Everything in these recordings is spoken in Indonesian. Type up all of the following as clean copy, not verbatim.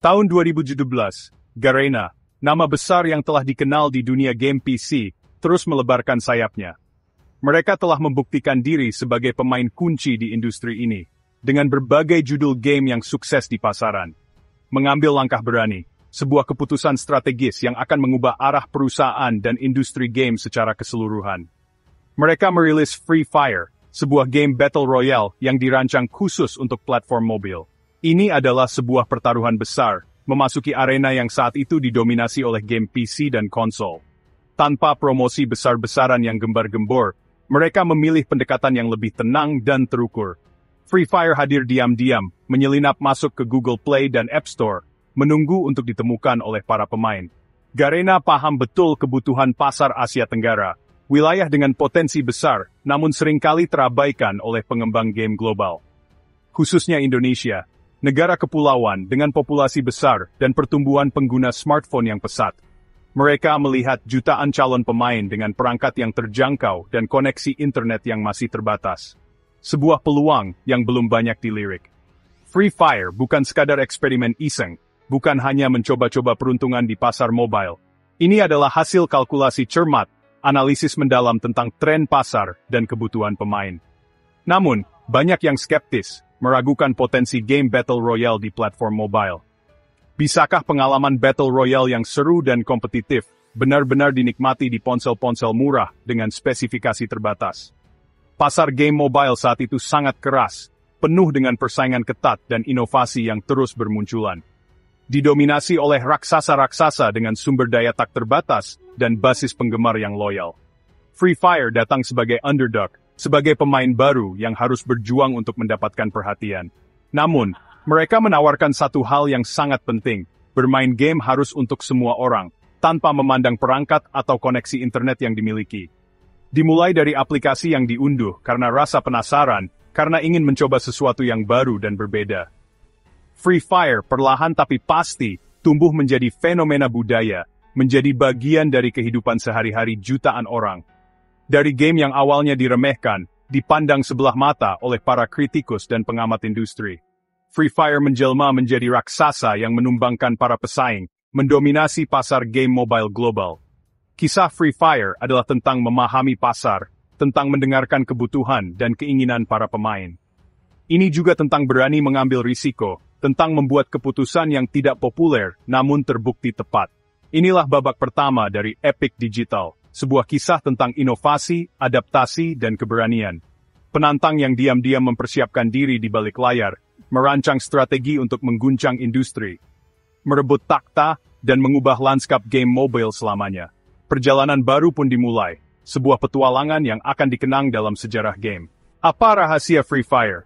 Tahun 2017, Garena, nama besar yang telah dikenal di dunia game PC, terus melebarkan sayapnya. Mereka telah membuktikan diri sebagai pemain kunci di industri ini, dengan berbagai judul game yang sukses di pasaran. Mengambil langkah berani, sebuah keputusan strategis yang akan mengubah arah perusahaan dan industri game secara keseluruhan. Mereka merilis Free Fire, sebuah game Battle Royale yang dirancang khusus untuk platform mobil. Ini adalah sebuah pertaruhan besar, memasuki arena yang saat itu didominasi oleh game PC dan konsol. Tanpa promosi besar-besaran yang gembar-gembor, mereka memilih pendekatan yang lebih tenang dan terukur. Free Fire hadir diam-diam, menyelinap masuk ke Google Play dan App Store, menunggu untuk ditemukan oleh para pemain. Garena paham betul kebutuhan pasar Asia Tenggara, wilayah dengan potensi besar, namun seringkali terabaikan oleh pengembang game global. Khususnya Indonesia, negara kepulauan dengan populasi besar dan pertumbuhan pengguna smartphone yang pesat. Mereka melihat jutaan calon pemain dengan perangkat yang terjangkau dan koneksi internet yang masih terbatas. Sebuah peluang yang belum banyak dilirik. Free Fire bukan sekadar eksperimen iseng, bukan hanya mencoba-coba peruntungan di pasar mobile. Ini adalah hasil kalkulasi cermat, analisis mendalam tentang tren pasar dan kebutuhan pemain. Namun, banyak yang skeptis, meragukan potensi game Battle Royale di platform mobile. Bisakah pengalaman Battle Royale yang seru dan kompetitif benar-benar dinikmati di ponsel-ponsel murah dengan spesifikasi terbatas? Pasar game mobile saat itu sangat keras, penuh dengan persaingan ketat dan inovasi yang terus bermunculan. Didominasi oleh raksasa-raksasa dengan sumber daya tak terbatas dan basis penggemar yang loyal. Free Fire datang sebagai underdog, sebagai pemain baru yang harus berjuang untuk mendapatkan perhatian. Namun, mereka menawarkan satu hal yang sangat penting, bermain game harus untuk semua orang, tanpa memandang perangkat atau koneksi internet yang dimiliki. Dimulai dari aplikasi yang diunduh karena rasa penasaran, karena ingin mencoba sesuatu yang baru dan berbeda. Free Fire perlahan tapi pasti tumbuh menjadi fenomena budaya, menjadi bagian dari kehidupan sehari-hari jutaan orang. Dari game yang awalnya diremehkan, dipandang sebelah mata oleh para kritikus dan pengamat industri. Free Fire menjelma menjadi raksasa yang menumbangkan para pesaing, mendominasi pasar game mobile global. Kisah Free Fire adalah tentang memahami pasar, tentang mendengarkan kebutuhan dan keinginan para pemain. Ini juga tentang berani mengambil risiko, tentang membuat keputusan yang tidak populer namun terbukti tepat. Inilah babak pertama dari Epic Digital. Sebuah kisah tentang inovasi, adaptasi, dan keberanian. Penantang yang diam-diam mempersiapkan diri di balik layar, merancang strategi untuk mengguncang industri, merebut takhta, dan mengubah lanskap game mobile selamanya. Perjalanan baru pun dimulai, sebuah petualangan yang akan dikenang dalam sejarah game. Apa rahasia Free Fire?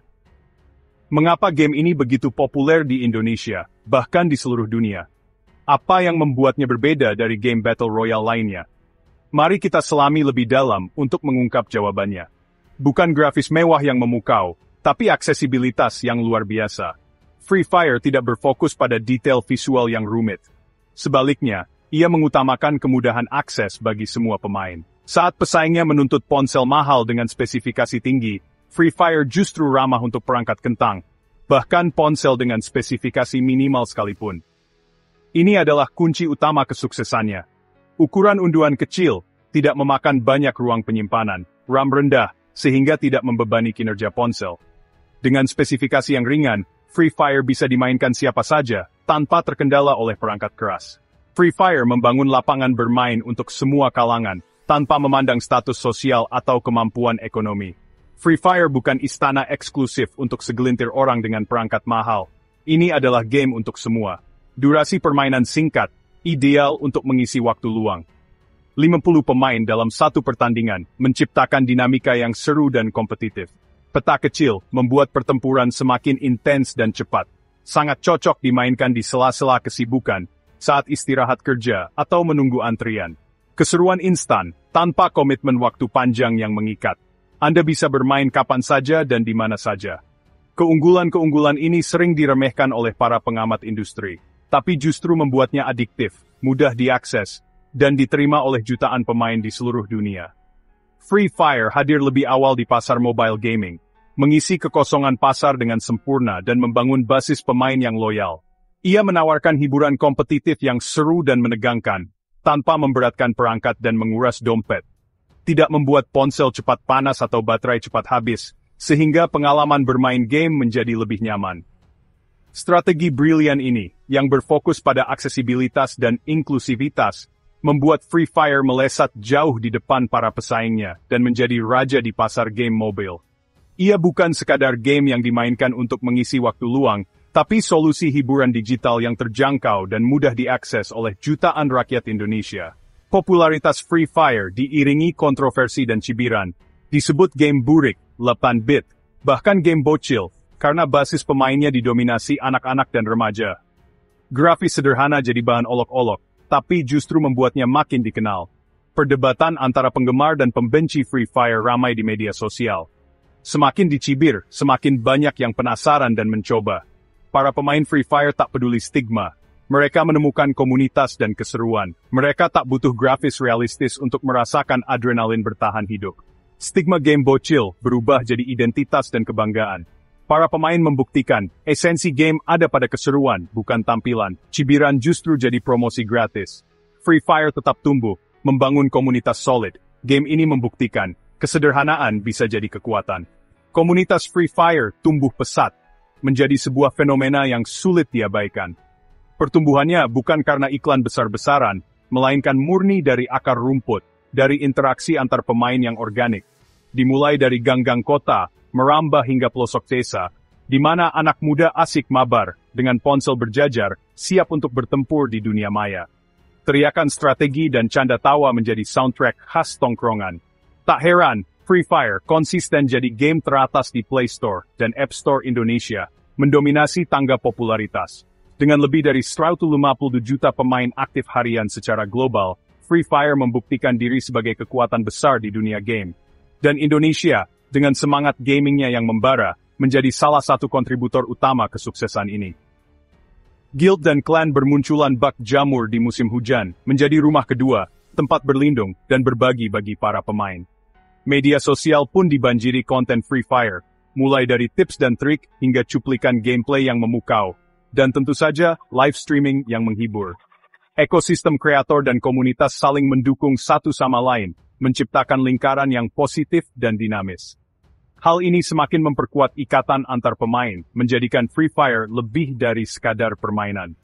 Mengapa game ini begitu populer di Indonesia, bahkan di seluruh dunia? Apa yang membuatnya berbeda dari game Battle Royale lainnya? Mari kita selami lebih dalam untuk mengungkap jawabannya. Bukan grafis mewah yang memukau, tapi aksesibilitas yang luar biasa. Free Fire tidak berfokus pada detail visual yang rumit. Sebaliknya, ia mengutamakan kemudahan akses bagi semua pemain. Saat pesaingnya menuntut ponsel mahal dengan spesifikasi tinggi, Free Fire justru ramah untuk perangkat kentang, bahkan ponsel dengan spesifikasi minimal sekalipun. Ini adalah kunci utama kesuksesannya. Ukuran unduhan kecil, tidak memakan banyak ruang penyimpanan, RAM rendah, sehingga tidak membebani kinerja ponsel. Dengan spesifikasi yang ringan, Free Fire bisa dimainkan siapa saja, tanpa terkendala oleh perangkat keras. Free Fire membangun lapangan bermain untuk semua kalangan, tanpa memandang status sosial atau kemampuan ekonomi. Free Fire bukan istana eksklusif untuk segelintir orang dengan perangkat mahal. Ini adalah game untuk semua. Durasi permainan singkat, ideal untuk mengisi waktu luang. 50 pemain dalam satu pertandingan menciptakan dinamika yang seru dan kompetitif. Peta kecil membuat pertempuran semakin intens dan cepat. Sangat cocok dimainkan di sela-sela kesibukan, saat istirahat kerja atau menunggu antrian. Keseruan instan, tanpa komitmen waktu panjang yang mengikat. Anda bisa bermain kapan saja dan di mana saja. Keunggulan-keunggulan ini sering diremehkan oleh para pengamat industri, tapi justru membuatnya adiktif, mudah diakses, dan diterima oleh jutaan pemain di seluruh dunia. Free Fire hadir lebih awal di pasar mobile gaming, mengisi kekosongan pasar dengan sempurna dan membangun basis pemain yang loyal. Ia menawarkan hiburan kompetitif yang seru dan menegangkan, tanpa memberatkan perangkat dan menguras dompet. Tidak membuat ponsel cepat panas atau baterai cepat habis, sehingga pengalaman bermain game menjadi lebih nyaman. Strategi brilian ini, yang berfokus pada aksesibilitas dan inklusivitas, membuat Free Fire melesat jauh di depan para pesaingnya dan menjadi raja di pasar game mobile. Ia bukan sekadar game yang dimainkan untuk mengisi waktu luang, tapi solusi hiburan digital yang terjangkau dan mudah diakses oleh jutaan rakyat Indonesia. Popularitas Free Fire diiringi kontroversi dan cibiran. Disebut game burik, 8-bit, bahkan game bocil, karena basis pemainnya didominasi anak-anak dan remaja. Grafis sederhana jadi bahan olok-olok, tapi justru membuatnya makin dikenal. Perdebatan antara penggemar dan pembenci Free Fire ramai di media sosial. Semakin dicibir, semakin banyak yang penasaran dan mencoba. Para pemain Free Fire tak peduli stigma. Mereka menemukan komunitas dan keseruan. Mereka tak butuh grafis realistis untuk merasakan adrenalin bertahan hidup. Stigma game bocil berubah jadi identitas dan kebanggaan. Para pemain membuktikan, esensi game ada pada keseruan, bukan tampilan. Cibiran justru jadi promosi gratis. Free Fire tetap tumbuh, membangun komunitas solid. Game ini membuktikan, kesederhanaan bisa jadi kekuatan. Komunitas Free Fire tumbuh pesat, menjadi sebuah fenomena yang sulit diabaikan. Pertumbuhannya bukan karena iklan besar-besaran, melainkan murni dari akar rumput, dari interaksi antar pemain yang organik. Dimulai dari gang-gang kota, merambah hingga pelosok desa, di mana anak muda asik mabar, dengan ponsel berjajar, siap untuk bertempur di dunia maya. Teriakan strategi dan canda tawa menjadi soundtrack khas tongkrongan. Tak heran, Free Fire konsisten jadi game teratas di Play Store dan App Store Indonesia, mendominasi tangga popularitas. Dengan lebih dari 150 juta pemain aktif harian secara global, Free Fire membuktikan diri sebagai kekuatan besar di dunia game. Dan Indonesia, dengan semangat gamingnya yang membara, menjadi salah satu kontributor utama kesuksesan ini. Guild dan klan bermunculan bak jamur di musim hujan, menjadi rumah kedua, tempat berlindung, dan berbagi bagi para pemain. Media sosial pun dibanjiri konten Free Fire, mulai dari tips dan trik hingga cuplikan gameplay yang memukau, dan tentu saja live streaming yang menghibur. Ekosistem kreator dan komunitas saling mendukung satu sama lain, menciptakan lingkaran yang positif dan dinamis. Hal ini semakin memperkuat ikatan antar pemain, menjadikan Free Fire lebih dari sekadar permainan.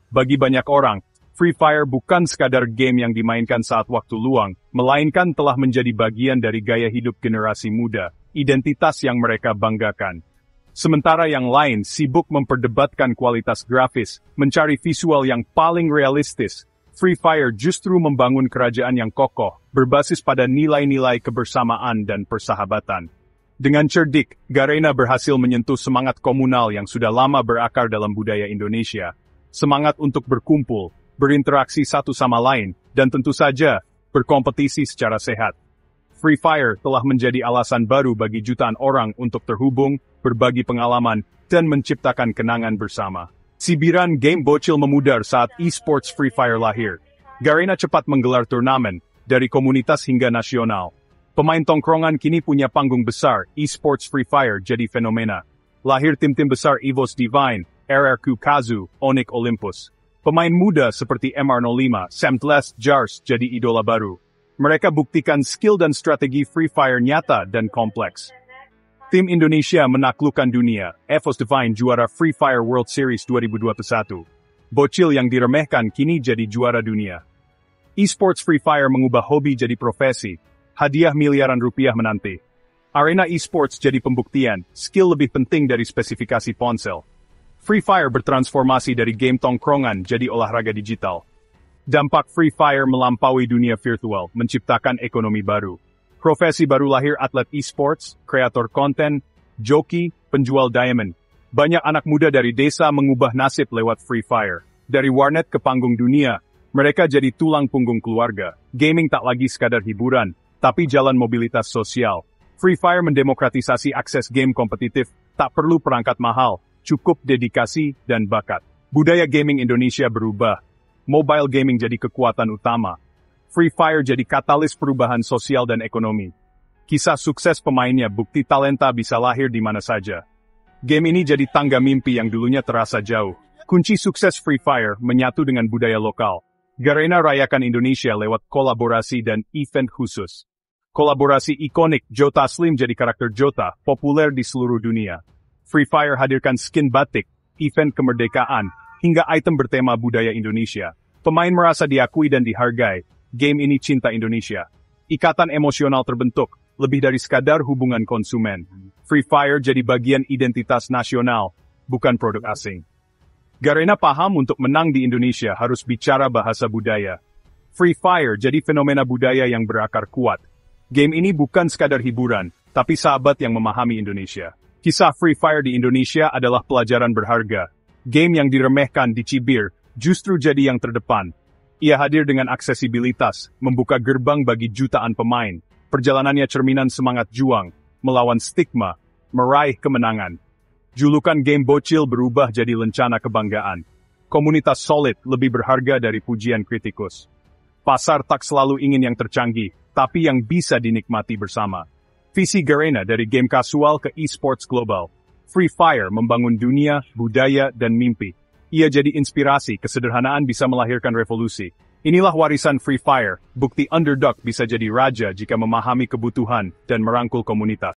Bagi banyak orang, Free Fire bukan sekadar game yang dimainkan saat waktu luang, melainkan telah menjadi bagian dari gaya hidup generasi muda, identitas yang mereka banggakan. Sementara yang lain sibuk memperdebatkan kualitas grafis, mencari visual yang paling realistis, Free Fire justru membangun kerajaan yang kokoh, berbasis pada nilai-nilai kebersamaan dan persahabatan. Dengan cerdik, Garena berhasil menyentuh semangat komunal yang sudah lama berakar dalam budaya Indonesia. Semangat untuk berkumpul, berinteraksi satu sama lain, dan tentu saja, berkompetisi secara sehat. Free Fire telah menjadi alasan baru bagi jutaan orang untuk terhubung, berbagi pengalaman, dan menciptakan kenangan bersama. Cibiran game bocil memudar saat e-sports Free Fire lahir. Garena cepat menggelar turnamen, dari komunitas hingga nasional. Pemain tongkrongan kini punya panggung besar, e-sports Free Fire jadi fenomena. Lahir tim-tim besar EVOS Divine, RRQ Kazu, Onyx Olympus. Pemain muda seperti MR05, Samtless Jars jadi idola baru. Mereka buktikan skill dan strategi Free Fire nyata dan kompleks. Tim Indonesia menaklukkan dunia, EVOS Divine juara Free Fire World Series 2021. Bocil yang diremehkan kini jadi juara dunia. E-sports Free Fire mengubah hobi jadi profesi. Hadiah miliaran rupiah menanti. Arena e-sports jadi pembuktian, skill lebih penting dari spesifikasi ponsel. Free Fire bertransformasi dari game tongkrongan jadi olahraga digital. Dampak Free Fire melampaui dunia virtual, menciptakan ekonomi baru. Profesi baru lahir atlet e-sports, kreator konten, joki, penjual diamond. Banyak anak muda dari desa mengubah nasib lewat Free Fire. Dari warnet ke panggung dunia, mereka jadi tulang punggung keluarga. Gaming tak lagi sekadar hiburan, tapi jalan mobilitas sosial. Free Fire mendemokratisasi akses game kompetitif, tak perlu perangkat mahal, cukup dedikasi dan bakat. Budaya gaming Indonesia berubah. Mobile gaming jadi kekuatan utama. Free Fire jadi katalis perubahan sosial dan ekonomi. Kisah sukses pemainnya bukti talenta bisa lahir di mana saja. Game ini jadi tangga mimpi yang dulunya terasa jauh. Kunci sukses Free Fire menyatu dengan budaya lokal. Garena rayakan Indonesia lewat kolaborasi dan event khusus. Kolaborasi ikonik Jota Slim jadi karakter Jota, populer di seluruh dunia. Free Fire hadirkan skin batik, event kemerdekaan, hingga item bertema budaya Indonesia. Pemain merasa diakui dan dihargai. Game ini cinta Indonesia. Ikatan emosional terbentuk, lebih dari sekadar hubungan konsumen. Free Fire jadi bagian identitas nasional, bukan produk asing. Garena paham untuk menang di Indonesia harus bicara bahasa budaya. Free Fire jadi fenomena budaya yang berakar kuat. Game ini bukan sekadar hiburan, tapi sahabat yang memahami Indonesia. Kisah Free Fire di Indonesia adalah pelajaran berharga. Game yang diremehkan, dicibir, justru jadi yang terdepan. Ia hadir dengan aksesibilitas, membuka gerbang bagi jutaan pemain. Perjalanannya cerminan semangat juang, melawan stigma, meraih kemenangan. Julukan game bocil berubah jadi lencana kebanggaan. Komunitas solid lebih berharga dari pujian kritikus. Pasar tak selalu ingin yang tercanggih, tapi yang bisa dinikmati bersama. Visi Garena dari game kasual ke e-sports global. Free Fire membangun dunia, budaya, dan mimpi. Ia jadi inspirasi, kesederhanaan bisa melahirkan revolusi. Inilah warisan Free Fire, bukti underdog bisa jadi raja jika memahami kebutuhan dan merangkul komunitas.